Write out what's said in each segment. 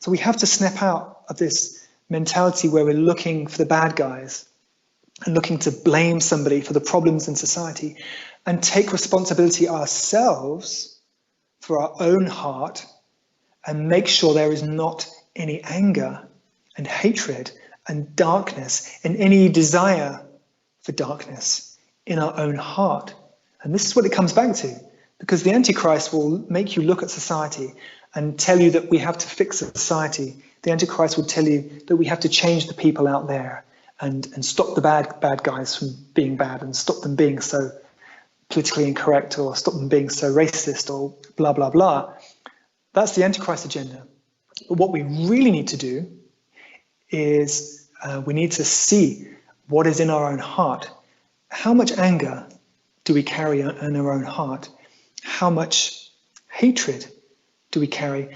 So we have to snap out of this mentality where we're looking for the bad guys and looking to blame somebody for the problems in society, and take responsibility ourselves for our own heart and make sure there is not any anger and hatred and darkness and any desire for darkness in our own heart. And this is what it comes back to, because the Antichrist will make you look at society and tell you that we have to fix society. The Antichrist will tell you that we have to change the people out there and stop the bad guys from being bad, and stop them being so politically incorrect, or stop them being so racist, or blah, blah, blah. That's the Antichrist agenda. But what we really need to do is we need to see what is in our own heart. How much anger do we carry in our own heart? How much hatred do we carry?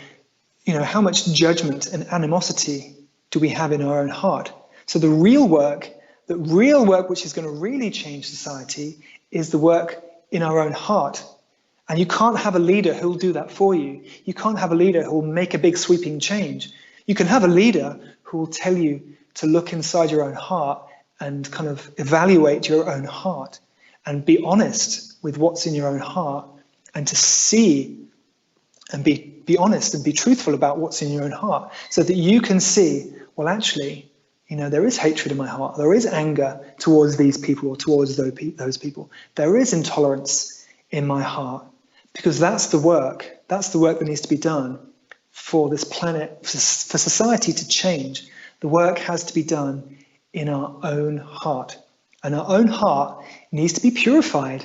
How much judgment and animosity do we have in our own heart? So the real work which is going to really change society is the work in our own heart. And you can't have a leader who will do that for you. You can't have a leader who will make a big sweeping change. You can have a leader who will tell you to look inside your own heart and kind of evaluate your own heart and be honest with what's in your own heart, and to see and be honest and be truthful about what's in your own heart, so that you can see, well, actually, there is hatred in my heart. There is anger towards these people or towards those people. There is intolerance in my heart, because that's the work. That's the work that needs to be done for this planet, for society to change. The work has to be done in our own heart. And our own heart needs to be purified.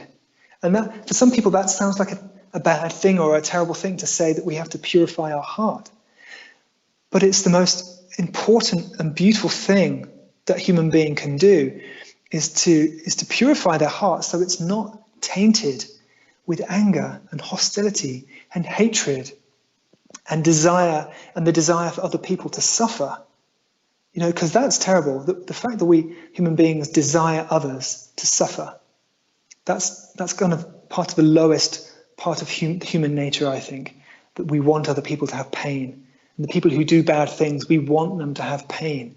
And that, for some people, that sounds like a bad thing or a terrible thing to say, that we have to purify our heart. But it's the most important and beautiful thing that a human being can do, is to purify their heart so it's not tainted with anger and hostility and hatred and desire, and the desire for other people to suffer. Because that's terrible. The fact that we human beings desire others to suffer, that's kind of part of the lowest part of human nature, I think, that we want other people to have pain. And the people who do bad things, we want them to have pain.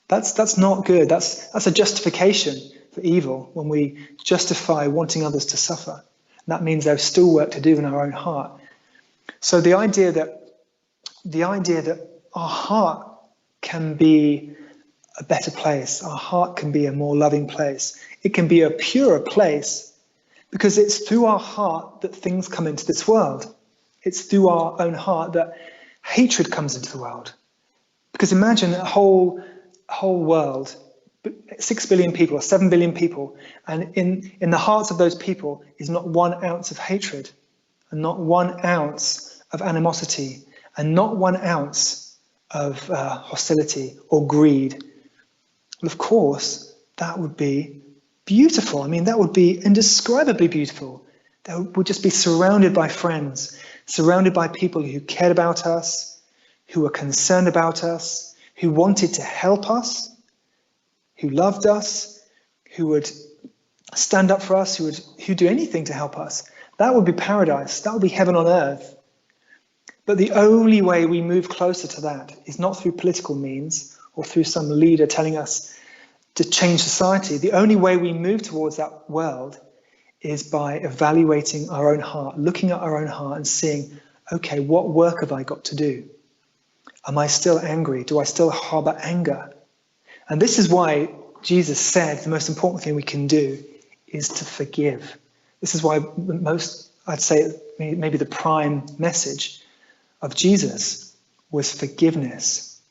That's not good. That's a justification for evil, when we justify wanting others to suffer. And that means there's still work to do in our own heart. So the idea that our heart can be a better place, our heart can be a more loving place, it can be a purer place, because it's through our heart that things come into this world. It's through our own heart that hatred comes into the world. Because imagine a whole world, 6 billion people or 7 billion people, and in the hearts of those people is not 1 ounce of hatred, and not 1 ounce of animosity, and not 1 ounce of hostility or greed. Well, of course, that would be beautiful. I mean, that would be indescribably beautiful. That would just be surrounded by friends, surrounded by people who cared about us, who were concerned about us, who wanted to help us, who loved us, who would stand up for us, who would do anything to help us. That would be paradise. That would be heaven on earth. But the only way we move closer to that is not through political means or through some leader telling us to change society. The only way we move towards that world is by evaluating our own heart, looking at our own heart and seeing, okay, what work have I got to do? Am I still angry? Do I still harbor anger? And this is why Jesus said the most important thing we can do is to forgive. This is why I'd say maybe the prime message of Jesus was forgiveness.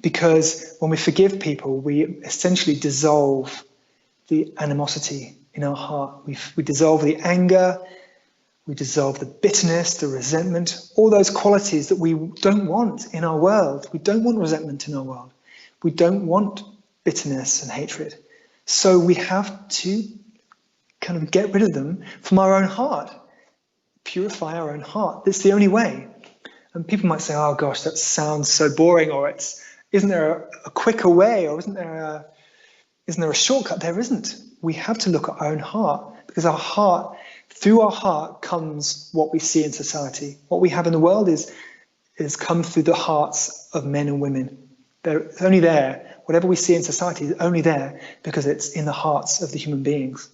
Because when we forgive people, we essentially dissolve the animosity in our heart. We dissolve the anger, we dissolve the bitterness, the resentment, all those qualities that we don't want in our world. We don't want resentment in our world. We don't want bitterness and hatred. So we have to kind of get rid of them from our own heart, purify our own heart. That's the only way. And people might say, oh gosh, that sounds so boring, or isn't there a quicker way, or isn't there a shortcut? There isn't. We have to look at our own heart, because through our heart comes what we see in society. What we have in the world is is come through the hearts of men and women. It's only there. Whatever we see in society is only there because it's in the hearts of the human beings.